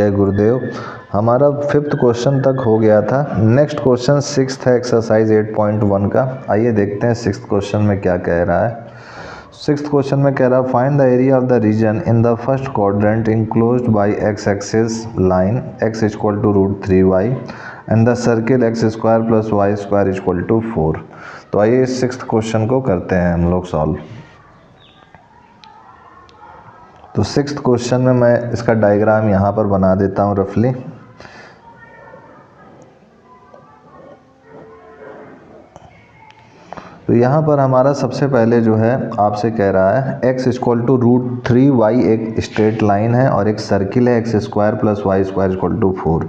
जय गुरुदेव। हमारा 5th question तक हो गया था। नेक्स्ट क्वेश्चन 6th है एक्सरसाइज 8.1 का। आइए देखते हैं 6th क्वेश्चन में क्या कह रहा है। 6th क्वेश्चन में कह रहा है find the area of the region in the first quadrant enclosed by x axis line x equal to √3y and the circle x square plus y square equal to 4। तो आइए इस 6th question को करते हैं हम लोग solve. तो 6th question में मैं इसका डायग्राम यहाँ पर बना देता हूँ रफली। तो यहाँ पर हमारा सबसे पहले जो है आपसे कह रहा है x इक्वल टू √3y एक स्ट्रेट लाइन है और एक सर्किल है x square plus y square equal to 4।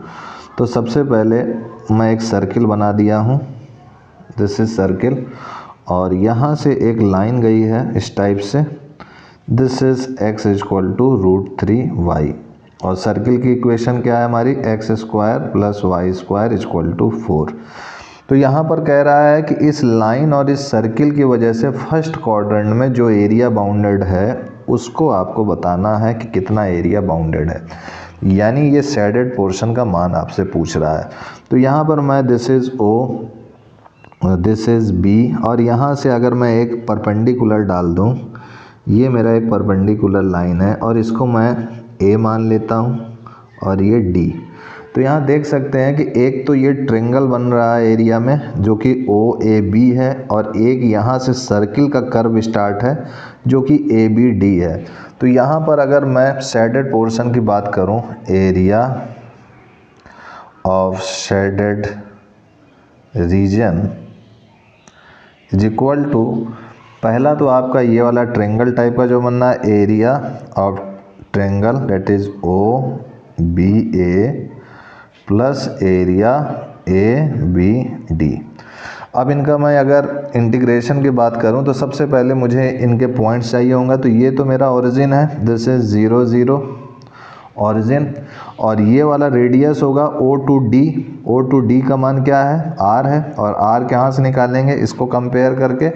तो सबसे पहले मैं एक सर्किल बना दिया हूँ, दिस इज सर्किल, और यहाँ से एक लाइन गई है इस टाइप से, this is x equal to √3y और सर्किल की इक्वेशन क्या है हमारी x square plus y square equal to 4। तो यहाँ पर कह रहा है कि इस लाइन और इस सर्किल की वजह से फर्स्ट क्वाड्रेंट में जो एरिया बाउंडेड है उसको आपको बताना है कि कितना एरिया बाउंडेड है, यानी ये शेडेड पोर्शन का मान आपसे पूछ रहा है। तो यहाँ पर मैं this is O, this is B, और यहाँ से अगर मैं एक परपेंडिकुलर डाल दूँ, ये मेरा एक परपेंडिकुलर लाइन है और इसको मैं A मान लेता हूँ और ये D। तो यहाँ देख सकते हैं कि एक तो ये ट्रायंगल बन रहा है एरिया में जो कि OAB है और एक यहाँ से सर्किल का कर्व स्टार्ट है जो कि ABD है। तो यहाँ पर अगर मैं शेडेड पोर्शन की बात करूँ, area of shaded region is equal to, पहला तो आपका ये वाला ट्रायंगल टाइप का जो बनना है, area of triangle that is OBA plus area ABD। अब इनका मैं अगर इंटीग्रेशन की बात करूं तो सबसे पहले मुझे इनके पॉइंट्स चाहिए होंगे। तो ये तो मेरा ओरिजिन है, दिस इज 0 0 ओरिजिन, और ये वाला रेडियस होगा O to D। O to D का मान क्या है, R है, और R कहाँ से निकालेंगे, इसको कंपेयर करके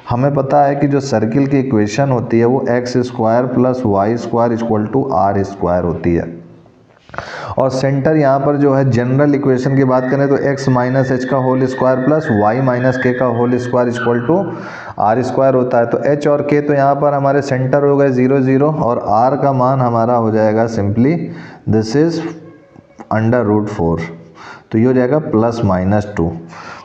हमें पता है कि जो सर्किल की इक्वेशन होती है वो x square plus y square equal to R square होती है। और सेंटर यहाँ पर जो है जनरल इक्वेशन की बात करें तो x माइनस एच का whole square plus y minus k का whole square equal to R square होता है। तो h और k तो यहाँ पर हमारे सेंटर हो गए 0 0 और R का मान हमारा हो जाएगा सिंपली दिस इज √4। तो ये हो जाएगा ±2।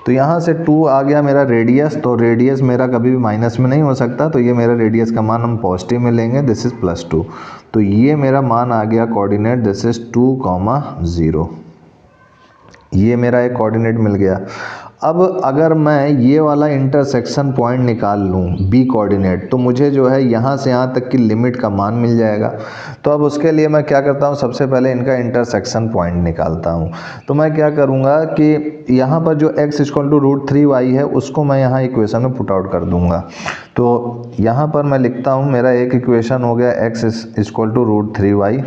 तो यहाँ से 2 आ गया मेरा रेडियस, तो रेडियस मेरा कभी भी माइनस में नहीं हो सकता, तो ये मेरा रेडियस का मान हम पॉजिटिव में लेंगे, दिस इज +2। तो ये मेरा मान आ गया कोऑर्डिनेट, दिस इज 2, 0। ये मेरा एक कोऑर्डिनेट मिल गया। अब अगर मैं ये वाला इंटरसेक्शन पॉइंट निकाल लूँ B कोऑर्डिनेट, तो मुझे जो है यहाँ से यहाँ तक की लिमिट का मान मिल जाएगा। तो अब उसके लिए मैं क्या करता हूँ, सबसे पहले इनका इंटरसेक्शन पॉइंट निकालता हूँ। तो मैं क्या करूँगा कि यहाँ पर जो x इक्वल टू √3y है उसको मैं यहाँ इक्वेशन में पुट आउट कर दूँगा। तो यहाँ पर मैं लिखता हूँ, मेरा एक इक्वेशन हो गया x इक्वल टू √3y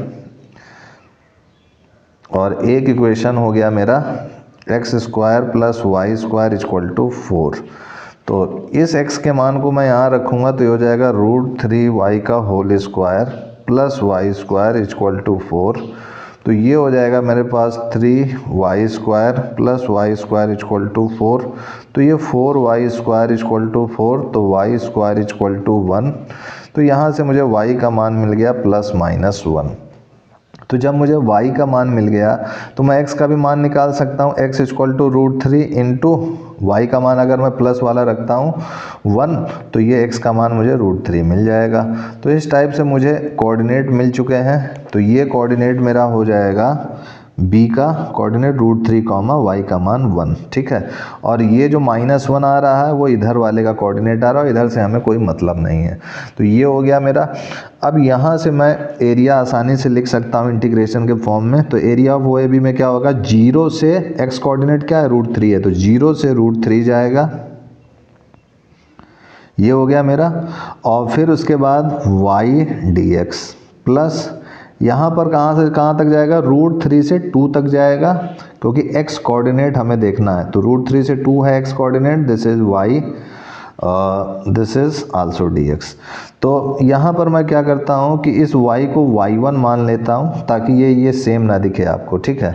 और एक इक्वेशन हो गया मेरा x square plus y square equal to 4। तो इस x के मान को मैं यहाँ रखूँगा तो ये हो जाएगा √3y का whole square plus y square equal to 4। तो ये हो जाएगा मेरे पास 3y square plus y square equal to 4। तो ये 4y स्क्वायर इक्वल टू 4, तो y स्क्वायर इक्वल टू 1। तो यहाँ से मुझे y का मान मिल गया +-1। तो जब मुझे y का मान मिल गया तो मैं x का भी मान निकाल सकता हूँ, x equal to √3 into y का मान अगर मैं प्लस वाला रखता हूँ 1, तो ये x का मान मुझे √3 मिल जाएगा। तो इस टाइप से मुझे कोऑर्डिनेट मिल चुके हैं। तो ये कोऑर्डिनेट मेरा हो जाएगा B का कोऑर्डिनेट √3, y का मान 1, ठीक है। और ये जो -1 आ रहा है वो इधर वाले का कोऑर्डिनेट आ रहा है, इधर से हमें कोई मतलब नहीं है। तो ये हो गया मेरा। अब यहाँ से मैं एरिया आसानी से लिख सकता हूँ इंटीग्रेशन के फॉर्म में। तो एरिया ऑफ OAB में क्या होगा, 0 से x कोऑर्डिनेट क्या है, √3 है, तो 0 से √3 जाएगा, ये हो गया मेरा। और फिर उसके बाद y dx प्लस यहाँ पर कहाँ से कहाँ तक जाएगा, √3 से 2 तक जाएगा, क्योंकि x कोऑर्डिनेट हमें देखना है। तो √3 से 2 है x coordinate, this is y this is also dx। तो यहाँ पर मैं क्या करता हूँ कि इस y को y1 मान लेता हूँ ताकि ये सेम ना दिखे आपको, ठीक है।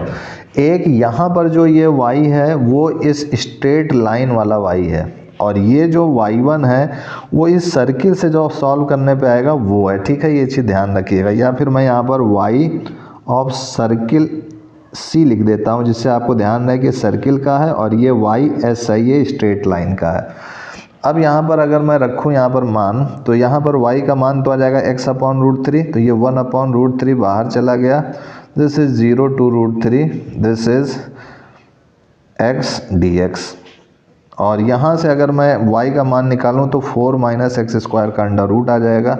एक यहाँ पर जो ये y है वो इस स्ट्रेट लाइन वाला y है, और ये जो y1 है वो इस सर्किल से जो सॉल्व करने पे आएगा वो है, ठीक है। ये चीज़ ध्यान रखिएगा। या फिर मैं यहाँ पर y ऑफ सर्किल c लिख देता हूँ, जिससे आपको ध्यान रहे कि सर्किल का है और ये y ऐसा ये स्ट्रेट लाइन का है। अब यहाँ पर अगर मैं रखूँ यहाँ पर मान, तो यहाँ पर y का मान तो आ जाएगा x/√3, तो ये 1/√3 बाहर चला गया। This is 0 to √3, this is x dx। और यहाँ से अगर मैं y का मान निकालूँ तो 4 - x² का अंडर रूट आ जाएगा,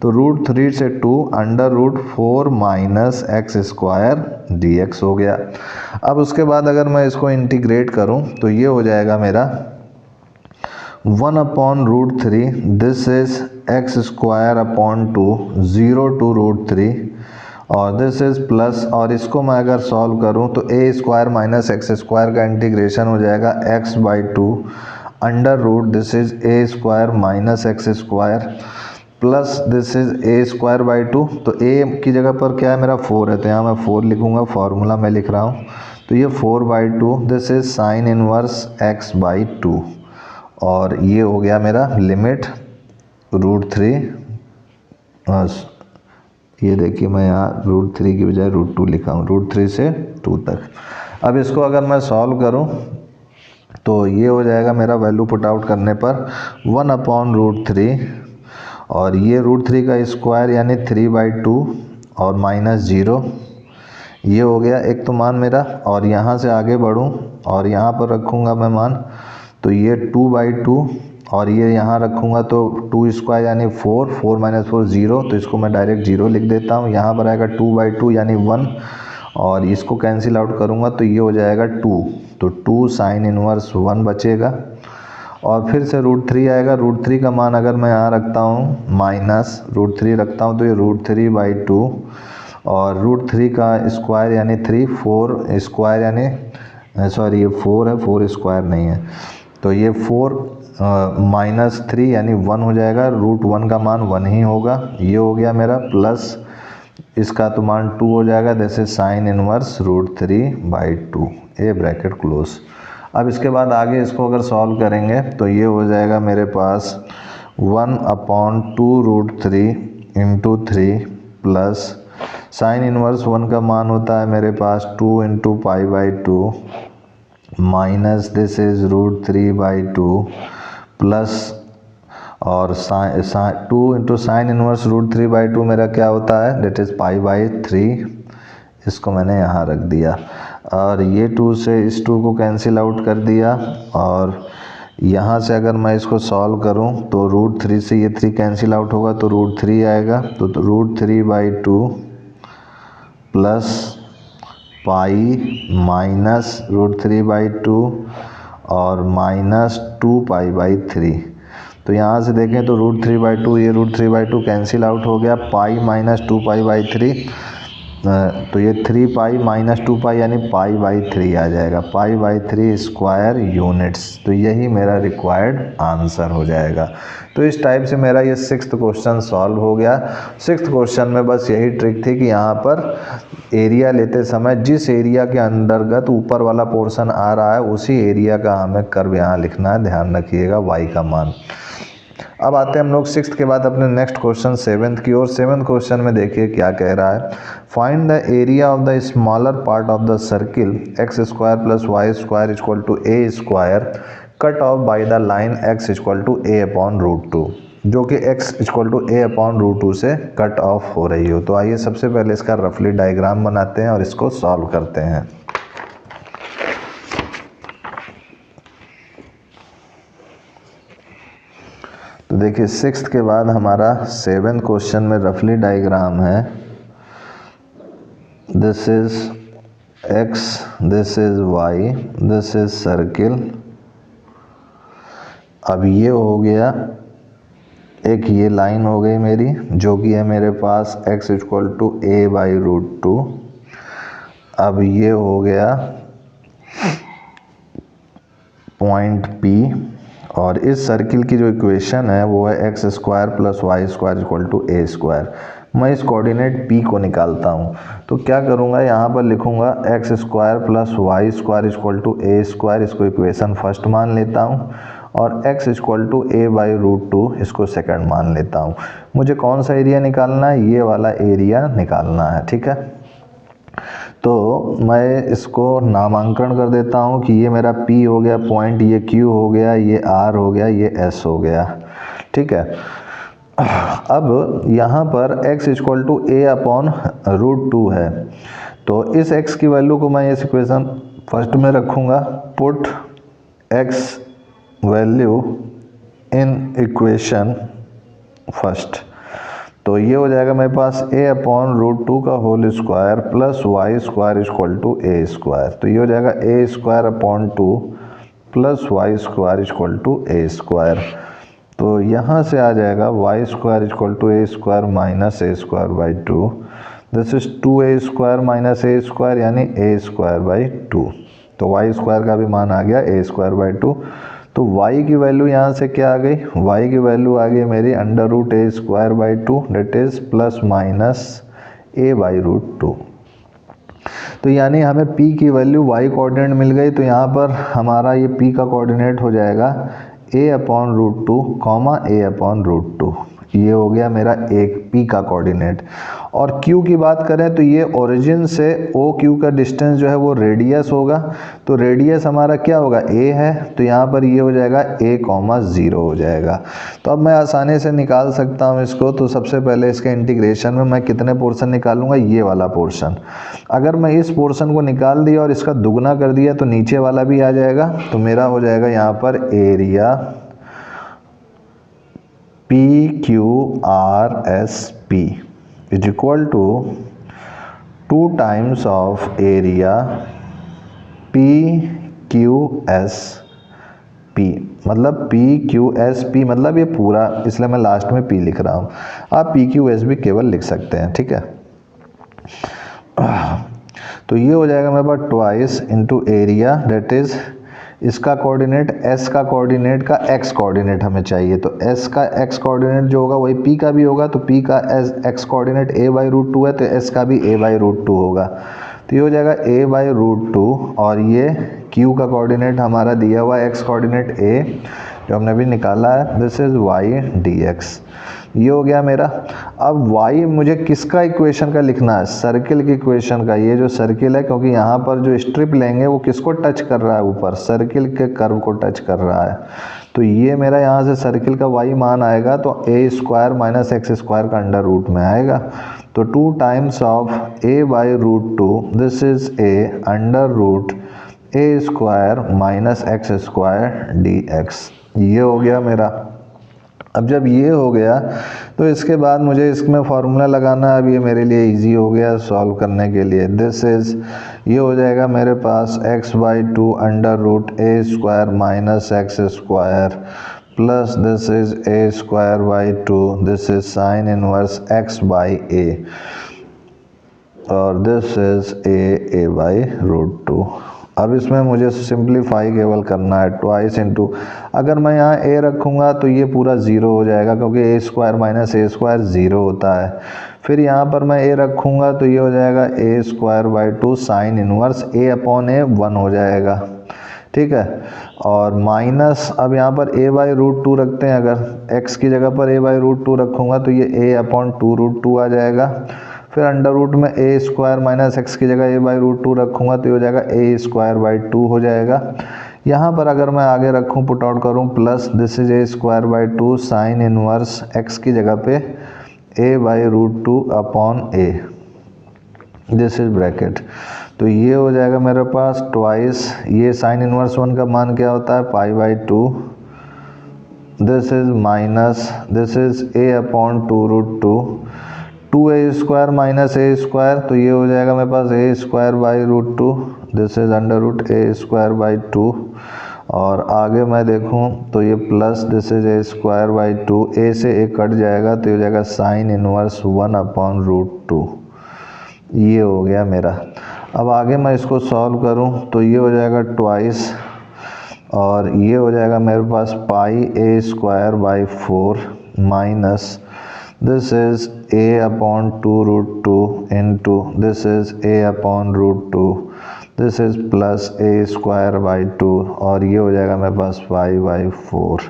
तो √3 से 2 √4 - x² dx हो गया। अब उसके बाद अगर मैं इसको इंटीग्रेट करूँ तो ये हो जाएगा मेरा 1/√3, दिस इज x²/2, 0 to √3, और दिस इज प्लस, और इसको मैं अगर सॉल्व करूं तो a² - x² का इंटीग्रेशन हो जाएगा x/2 under root, this is a² - x² plus this is a²/2। तो a की जगह पर क्या है मेरा 4 है, तो यहाँ मैं 4 लिखूंगा, फार्मूला में लिख रहा हूँ। तो ये 4/2, this is sine inverse x/2, और ये हो गया मेरा लिमिट √3। ये देखिए मैं यहाँ √3 की बजाय √2 लिखा हूँ, √3 से 2 तक। अब इसको अगर मैं सॉल्व करूँ तो ये हो जाएगा मेरा वैल्यू पुट आउट करने पर 1/√3, और ये √3 का स्क्वायर यानी 3/2 और -0, ये हो गया एक तो मान मेरा। और यहाँ से आगे बढ़ूँ और यहाँ पर रखूँगा मैं मान, तो ये 2/2, और ये यहाँ रखूँगा तो 2² यानी 4, 4 - 4 0, तो इसको मैं डायरेक्ट 0 लिख देता हूँ। यहाँ पर आएगा 2/2 यानी 1, और इसको कैंसिल आउट करूँगा तो ये हो जाएगा 2, तो 2 साइन इनवर्स 1 बचेगा। और फिर से √3 आएगा, √3 का मान अगर मैं यहाँ रखता हूँ माइनस √3 रखता हूँ तो ये √3/2, और √3 का स्क्वायर यानी 3, 4² यानी सॉरी ये 4 है, 4² नहीं है, तो ये 4 -3 यानी 1 हो जाएगा। √1 का मान 1 ही होगा, ये हो गया मेरा, प्लस इसका तो मान 2 हो जाएगा, जैसे sine inverse √3/2, A bracket close. अब इसके बाद आगे इसको अगर सॉल्व करेंगे तो ये हो जाएगा मेरे पास 1/2√3 × 3 प्लस साइन इनवर्स 1 का मान होता है मेरे पास 2 × π/2 माइनस दिस इज √3/2 प्लस, और 2 × साइन इनवर्स √3/2 मेरा क्या होता है, डेट इज़ π/3, इसको मैंने यहाँ रख दिया। और ये 2 से इस 2 को कैंसिल आउट कर दिया, और यहाँ से अगर मैं इसको सॉल्व करूँ तो √3 से ये 3 कैंसिल आउट होगा तो √3 आएगा, तो √3/2 प्लस पाई -√3/2 और -2π/3। तो यहाँ से देखें तो √3/2, ये √3/2 कैंसिल आउट हो गया, पाई -2π/3, तो ये 3π - 2π यानी π/3 आ जाएगा, π/3² यूनिट्स। तो यही मेरा रिक्वायर्ड आंसर हो जाएगा। तो इस टाइप से मेरा ये 6th क्वेश्चन सॉल्व हो गया। 6th क्वेश्चन में बस यही ट्रिक थी कि यहाँ पर एरिया लेते समय जिस एरिया के अंतर्गत ऊपर वाला पोर्शन आ रहा है उसी एरिया का हमें कर्व यहाँ लिखना है, ध्यान रखिएगा y का मान। अब आते हैं हम लोग 6th के बाद अपने नेक्स्ट क्वेश्चन 7th की ओर। 7th क्वेश्चन में देखिए क्या कह रहा है, find the area of the smaller part of the circle x² + y² = a² cut off bye the line x = a/√2, जो कि x = a/√2 से कट ऑफ हो रही हो। तो आइए सबसे पहले इसका रफली डायग्राम बनाते हैं और इसको सॉल्व करते हैं। तो देखिए 6th के बाद हमारा 7th क्वेश्चन में रफली डायग्राम है, this is x, this is y, this is circle. अब ये हो गया, एक ये लाइन हो गई मेरी जो कि है मेरे पास x = a/√2। अब ये हो गया पॉइंट P, और इस सर्किल की जो इक्वेशन है वो है x square plus y square equal to a square. मैं इस कोऑर्डिनेट पी को निकालता हूँ, तो क्या करूँगा, यहाँ पर लिखूँगा x square plus y square equal to a square, इसको इक्वेशन फर्स्ट मान लेता हूँ, और x equal to a by root two इसको सेकंड मान लेता हूँ। मुझे कौन सा एरिया निकालना है, ये वाला एरिया निकालना है, ठीक है। तो मैं इसको नामांकन कर देता हूँ कि ये मेरा P हो गया पॉइंट, ये Q हो गया, ये R हो गया, ये S हो गया, ठीक है। अब यहाँ पर x equal to a upon root two है, तो इस x की वैल्यू को मैं इस इक्वेशन फर्स्ट में रखूँगा, put x value in equation first, तो ये हो जाएगा मेरे पास a अपॉन रूट टू का whole square plus y square equal to a square, तो ये हो जाएगा a square upon two plus y square equal to a square. तो यहाँ से आ जाएगा y square equal to a square minus A square by two, this is 2a square minus A square यानी ए स्क्वायर बाई टू। तो Y square का भी मान आ गया ए स्क्वायर बाई टू। तो y की वैल्यू यहाँ से क्या आ गई, y की वैल्यू आ गई मेरी under root A square by two, that is plus minus a by root two. तो यानी हमें p की वैल्यू y कोऑर्डिनेट मिल गई, तो यहाँ पर हमारा ये p का कोऑर्डिनेट हो जाएगा a upon root two comma a upon root two, ये हो गया मेरा एक p का कोऑर्डिनेट। और q की बात करें तो ये ओरिजिन से OQ का डिस्टेंस जो है वो रेडियस होगा, तो रेडियस हमारा क्या होगा a है, तो यहाँ पर ये हो जाएगा a कॉमा 0 हो जाएगा। तो अब मैं आसानी से निकाल सकता हूँ इसको। तो सबसे पहले इसके इंटीग्रेशन में मैं कितने पोर्शन निकालूंगा, ये वाला पोर्शन। अगर मैं इस पोर्शन को निकाल दिया और इसका दुगना कर दिया तो नीचे वाला भी आ जाएगा, तो मेरा हो जाएगा यहाँ पर area PQRSP is equal to 2 times of area PQSP, मतलब PQSP मतलब ये पूरा, इसलिए मैं लास्ट में P लिख रहा हूँ, आप PQSP केवल लिख सकते हैं, ठीक है। तो ये हो जाएगा मेरे पास twice into area, that is इसका कोऑर्डिनेट s का कोऑर्डिनेट का x कोऑर्डिनेट हमें चाहिए, तो s का x कोऑर्डिनेट जो होगा वही p का भी होगा, तो p का x coordinate a by root two है, तो s का भी a बाई रूट टू होगा, तो ये हो जाएगा a बाई रूट टू, और ये q का कोऑर्डिनेट हमारा दिया हुआ है x कोऑर्डिनेट a जो हमने भी निकाला है, दिस इज y dx, ये हो गया मेरा। अब y मुझे किसका इक्वेशन का लिखना है, सर्किल की इक्वेशन का। ये जो सर्किल है, क्योंकि यहाँ पर जो स्ट्रिप लेंगे वो किसको टच कर रहा है, ऊपर सर्किल के कर्व को टच कर रहा है, तो ये मेरा यहाँ से सर्किल का y मान आएगा, तो a square minus x square का अंडर रूट में आएगा, तो 2 times of a by root two, this is a under root a square minus x square dx, ये हो गया मेरा। अब जब ये हो गया तो इसके बाद मुझे इसमें फार्मूला लगाना है। अब ये मेरे लिए इजी हो गया सॉल्व करने के लिए। दिस इज़, ये हो जाएगा मेरे पास x by two under root A square minus x square plus this is A square by two, this is sine inverse x by A, और this is A by root two. अब इसमें मुझे simplify केवल करना है, twice into, अगर मैं यहाँ a रखूँगा तो ये पूरा ज़ीरो हो जाएगा, क्योंकि ए स्क्वायर माइनस ए स्क्वायर ज़ीरो होता है। फिर यहाँ पर मैं a रखूँगा तो ये हो जाएगा A square by two sine inverse a upon A 1 हो जाएगा, ठीक है। और माइनस, अब यहाँ पर a बाई रूट टू रखते हैं, अगर x की जगह पर a बाई रूट टू रखूँगा तो ये a upon two root two आ जाएगा। फिर अंडर रूट में ए स्क्वायर माइनस एक्स की जगह ए बाई रूट टू रखूँगा तो ये हो जाएगा ए स्क्वायर बाई टू हो जाएगा। यहाँ पर अगर मैं आगे रखूँ, पुट आउट करूँ, plus this is A square by two sine inverse X की जगह पे A by root two upon A, this is bracket, तो ये हो जाएगा मेरे पास ट्वाइस, ये साइन इनवर्स 1 का मान क्या होता है, pi by two, this is minus this is A upon two root two, 2a square minus A square, तो ये हो जाएगा मेरे पास ए square by root two, this is under root A square by two, और आगे मैं देखूं तो ये plus this is A square by two, A से ए कट जाएगा तो ये हो जाएगा sine inverse 1 upon root two, ये हो गया मेरा। अब आगे मैं इसको सॉल्व करूं तो ये हो जाएगा ट्वाइस और ये हो जाएगा मेरे पास pi A square by 4 minus this is A upon 2√2 into this is A upon √2, this is plus A square by 2 और ये हो जाएगा मेरे पास 5/4।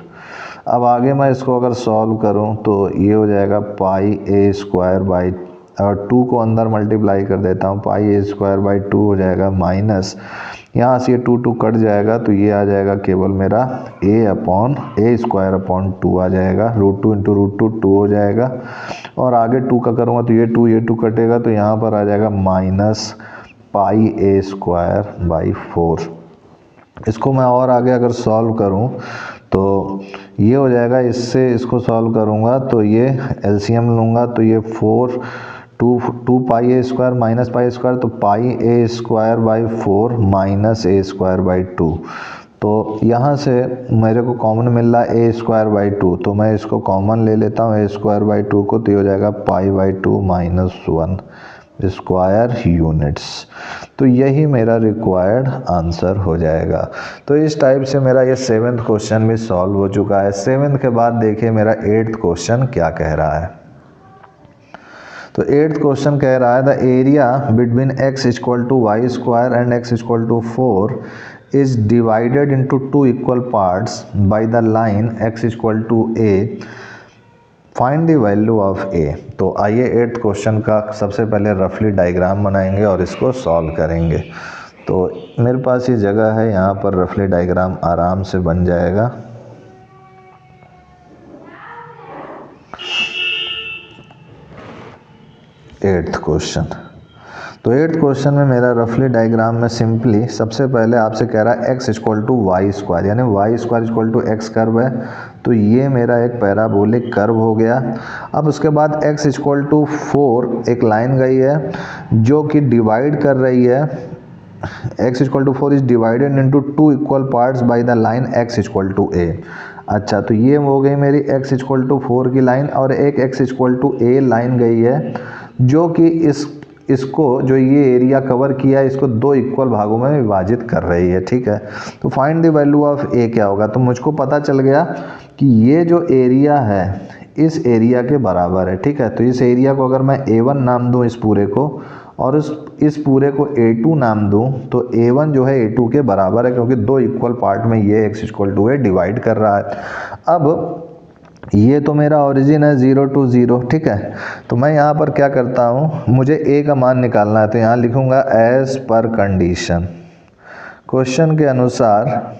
अब आगे मैं इसको अगर सॉल्व करूं तो ये हो जाएगा पाई ए स्क्वायर बाई, और 2 को अंदर मल्टीप्लाई कर देता हूँ, पाई ए स्क्वायर बाई 2 हो जाएगा माइनस, यहाँ से ये 2 कट जाएगा तो ये आ जाएगा केवल मेरा ए स्क्वायर अपॉन 2 आ जाएगा, √2 इंटू √2 2 हो जाएगा। और आगे 2 का करूँगा तो ये 2 कटेगा तो यहाँ पर आ जाएगा minus pi A square by 4। इसको मैं और आगे अगर सॉल्व करूं तो ये हो जाएगा, इससे इसको सॉल्व करूंगा तो ये एलसीएम लूँगा तो ये 2 pi A square minus pi square, तो pi A square by 4 minus A square by 2। तो यहाँ से मेरे को कॉमन मिल रहा है ए स्क्वायर बाई 2, तो मैं इसको कॉमन ले लेता हूँ ए स्क्वायर बाई 2 को, तो ये हो जाएगा pi by 2 minus 1 square units. तो यही मेरा रिक्वायर्ड आंसर हो जाएगा। तो इस टाइप से मेरा ये 7th क्वेश्चन भी सॉल्व हो चुका है। 7th के बाद देखिए मेरा 8th क्वेश्चन क्या कह रहा है। तो 8th क्वेश्चन कह रहा है the area between x equal to Y square and x equal to 4 is divided into 2 equal parts by the line x equal to a, find the value of A. तो आइए 8th question का सबसे पहले रफली diagram बनाएंगे और इसको solve करेंगे। तो मेरे पास ये जगह है, यहाँ पर रफली डायग्राम आराम से बन जाएगा। एट्थ क्वेश्चन, तो 8th क्वेश्चन में मेरा रफली डायग्राम में सिंपली सबसे पहले आपसे कह रहा है x equal to Y square, यानी Y square equal to X curve है, तो ये मेरा एक पैराबोलिक कर्व हो गया। अब उसके बाद x इक्वल टू 4 एक लाइन गई है जो कि डिवाइड कर रही है, x equal to 4 is divided into 2 equal parts by the line x equal to a। अच्छा, तो ये हो गई मेरी x इक्वल टू 4 की लाइन, और एक x equal to a line गई है जो कि इसको जो ये एरिया कवर किया है इसको 2 इक्वल भागों में विभाजित कर रही है। ठीक है, तो फाइंड द वैल्यू ऑफ ए क्या होगा। तो मुझको पता चल गया कि ये जो एरिया है इस एरिया के बराबर है। ठीक है, तो इस एरिया को अगर मैं A1 नाम दूं इस पूरे को, और इस पूरे को A2 नाम दूं, तो A1 जो है A2 के बराबर है, क्योंकि 2 इक्वल पार्ट में ये x equal to a divide कर रहा है। अब ये तो मेरा ओरिजिन है 0 to 0। ठीक है, तो मैं यहाँ पर क्या करता हूँ, मुझे a का मान निकालना है, तो यहाँ लिखूँगा एज पर कंडीशन। क्वेश्चन के अनुसार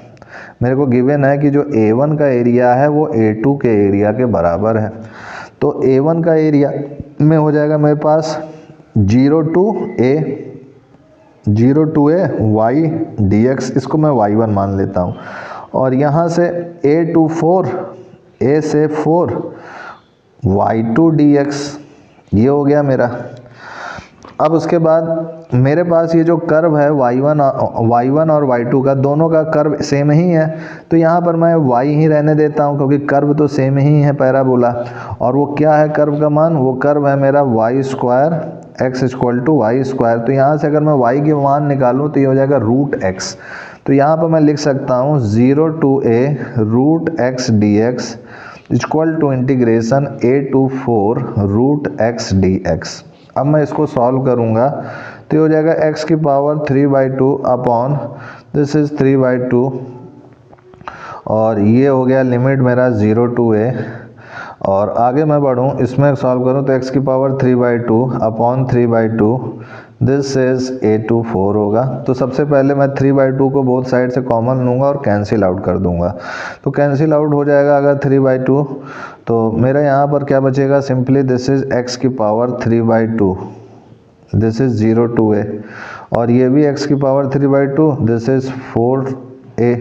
मेरे को गिवन है कि जो A1 का एरिया है वो A2 के एरिया के बराबर है। तो A1 का एरिया में हो जाएगा मेरे पास 0 to a y dx, इसको मैं y1 मान लेता हूँ, और यहाँ से a to 4 a से 4 y2 dx, ये हो गया मेरा। अब उसके बाद मेरे पास ये जो कर्व है y1 और y2 का, दोनों का कर्व सेम ही है, तो यहाँ पर मैं y ही रहने देता हूँ, क्योंकि कर्व तो सेम ही है पैराबोला। और वो क्या है कर्व का मान, वो कर्व है मेरा y square x equal to Y square. तो यहाँ से अगर मैं y के मान निकालूँ तो ये हो जाएगा √x। तो यहाँ पर मैं लिख सकता हूँ 0 to a √x dx equal to integration a to 4 √x dx। अब मैं इसको सॉल्व करूँगा तो ये हो जाएगा x की पावर 3/2 अपॉन दिस इज 3/2, और ये हो गया लिमिट मेरा 0 to a। और आगे मैं बढ़ूँ, इसमें सॉल्व करूँ तो x की power 3/2 upon 3/2 this is a to 4 होगा। तो सबसे पहले मैं 3/2 को बोथ साइड से कॉमन लूँगा और कैंसिल आउट कर दूँगा, तो कैंसिल आउट हो जाएगा अगर 3/2, तो मेरा यहाँ पर क्या बचेगा, सिंपली दिस इज x की power 3/2, this is 0 to a, और ये भी x की पावर 3/2, दिस इज 4a।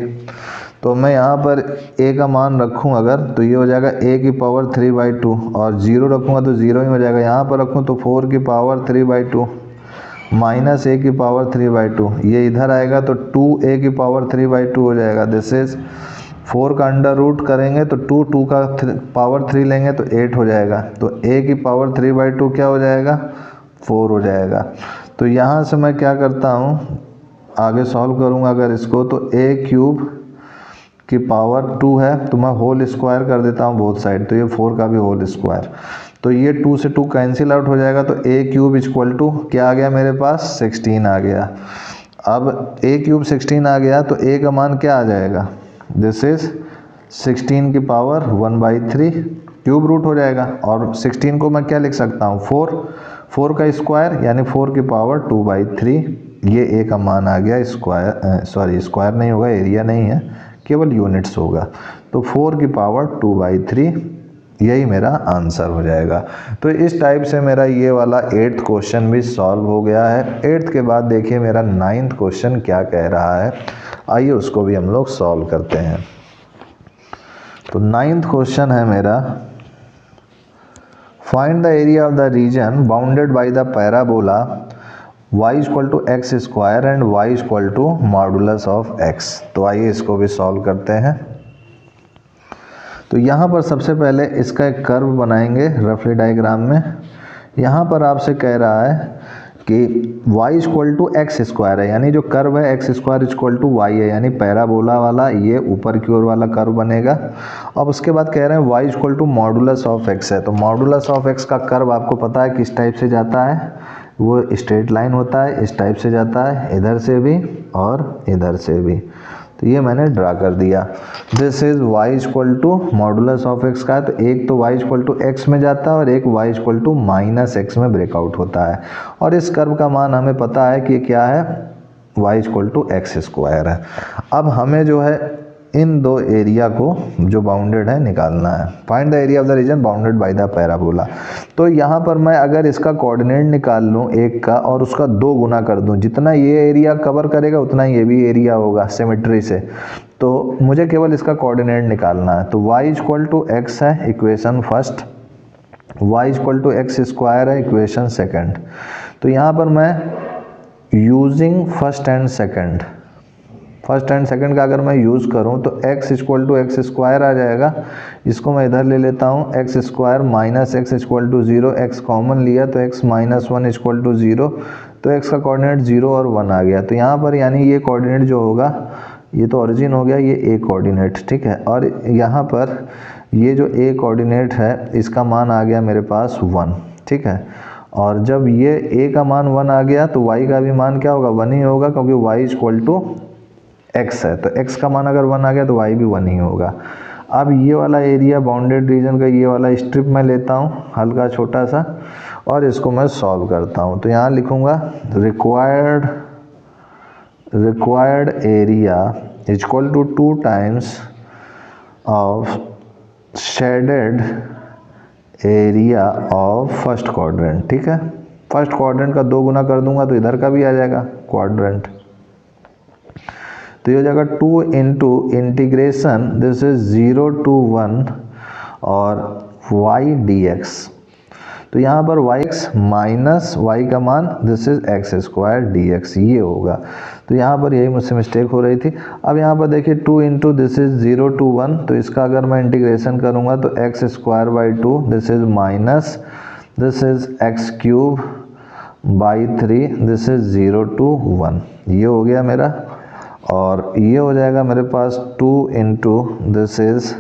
तो मैं यहाँ पर a का मान रखूँ अगर, तो ये हो जाएगा a की पावर 3/2, और 0 रखूँगा तो 0 ही हो जाएगा। यहाँ पर रखूँ तो 4 की पावर 3/2 माइनस a की पावर 3/2, ये इधर आएगा तो 2a की पावर 3/2 हो जाएगा। दिस इज 4 का अंडर रूट करेंगे तो 2 का पावर 3 लेंगे तो 8 हो जाएगा। तो a की पावर 3/2 क्या हो जाएगा, 4 हो जाएगा। तो यहाँ से मैं क्या करता हूँ, आगे सॉल्व करूँगा अगर इसको, तो a क्यूब की पावर 2 है तो मैं होल स्क्वायर कर देता हूँ बोथ साइड, तो ये 4 का भी होल स्क्वायर, तो ये 2 से 2 कैंसिल आउट हो जाएगा, तो a क्यूब इक्वल टू क्या आ गया मेरे पास 16 आ गया। अब a क्यूब 16 आ गया तो a का मान क्या आ जाएगा, दिस इज 16 की पावर 1/3 क्यूब रूट हो जाएगा, और 16 को मैं क्या लिख सकता हूँ 4 का स्क्वायर यानी 4 की पावर 2/3, ये a का मान आ गया स्क्वायर, सॉरी स्क्वायर नहीं होगा, एरिया नहीं है, केवल यूनिट्स होगा, तो 4 की पावर 2/3 यही मेरा आंसर हो जाएगा। तो इस टाइप से मेरा ये वाला 8th क्वेश्चन भी सॉल्व हो गया है। 8th के बाद देखिए मेरा 9th क्वेश्चन क्या कह रहा है, आइए उसको भी हम लोग सॉल्व करते हैं। तो 9th क्वेश्चन है मेरा, find the area of the region bounded by the parabola y equal to x square and y equal to modulus of x। तो आइए इसको भी सॉल्व करते हैं। तो यहाँ पर सबसे पहले इसका एक कर्व बनाएंगे रफली डायग्राम में। यहाँ पर आपसे कह रहा है कि y equal to x square है, यानी जो कर्व है x square equal to y है, यानी पैराबोला वाला ये ऊपर की ओर वाला कर्व बनेगा। अब उसके बाद कह रहे हैं y equal to modulus of x है, तो मॉडुलस ऑफ x का कर्व आपको पता है किस टाइप से जाता है, वो स्ट्रेट लाइन होता है, इस टाइप से जाता है, इधर से भी और इधर से भी। तो ये मैंने ड्रा कर दिया। This is y equal to modulus of x का है, तो एक तो y इक्वल टू x में जाता है और एक y equal to minus x में ब्रेकआउट होता है, और इस कर्व का मान हमें पता है कि क्या है, y equal to x square है। अब हमें जो है इन दो एरिया को जो बाउंडेड है निकालना है। Find the area of the region bounded by the parabola. तो यहाँ पर मैं अगर इसका कोऑर्डिनेट निकाल लूँ एक का और उसका 2 गुना कर दूँ, जितना ये एरिया कवर करेगा उतना ये भी एरिया होगा सिमेट्री से, तो मुझे केवल इसका कोऑर्डिनेट निकालना है। तो y इक्वल टू एक्स है equation first, y equal to x square है इक्वेशन सेकेंड। तो यहाँ पर मैं यूजिंग फर्स्ट एंड सेकेंड का अगर मैं यूज़ करूं तो x equal to x square आ जाएगा, इसको मैं इधर ले लेता हूं, X square minus X equal to 0, X common लिया तो x माइनस 1 इक्वल टू 0, तो x का कोऑर्डिनेट 0 और 1 आ गया। तो यहाँ पर यानी ये कोऑर्डिनेट जो होगा, ये तो ओरिजिन हो गया, ये a कोऑर्डिनेट, ठीक है, और यहाँ पर ये जो a कोऑर्डिनेट है इसका मान आ गया मेरे पास 1, ठीक है, और जब ये a का मान 1 आ गया तो y का भी मान क्या होगा, 1 ही होगा, क्योंकि y इक्वल टू x है, तो x का मान अगर 1 आ गया तो y भी 1 ही होगा। अब ये वाला एरिया बाउंडेड रीजन का ये वाला स्ट्रिप मैं लेता हूँ हल्का छोटा सा, और इसको मैं सॉल्व करता हूँ। तो यहाँ लिखूँगा required area equal to 2 times of shaded area of first quadrant, ठीक है। फर्स्ट क्वाड्रेंट का 2 गुना कर दूंगा तो इधर का भी आ जाएगा क्वाड्रेंट, तो ये हो जाएगा 2 into integration this is 0 to 1 और y dx। तो यहाँ पर yx माइनस y का मान this is x square dx ये होगा। तो यहाँ पर यही मुझसे मिस्टेक हो रही थी। अब यहाँ पर देखिए 2 इंटू दिस इज 0 to 1, तो इसका अगर मैं इंटीग्रेशन करूँगा तो x square by 2 this is minus this is x cube by 3 this is 0 to 1, ये हो गया मेरा, और ये हो जाएगा मेरे पास 2 इंटू दिस इज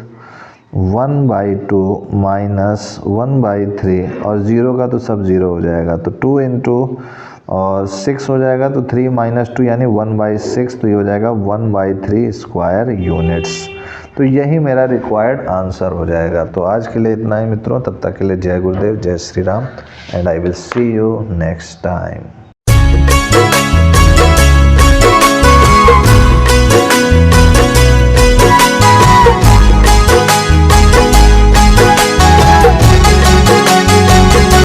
1/2 माइनस 1/3, और 0 का तो सब 0 हो जाएगा, तो 2 इंटू और 6 हो जाएगा, तो 3 माइनस 2 यानी 1/6, तो ये हो जाएगा 1/3 स्क्वायर यूनिट्स। तो यही मेरा रिक्वायर्ड आंसर हो जाएगा। तो आज के लिए इतना ही मित्रों, तब तक के लिए जय गुरुदेव, जय Shri Ram, and I will see you next time.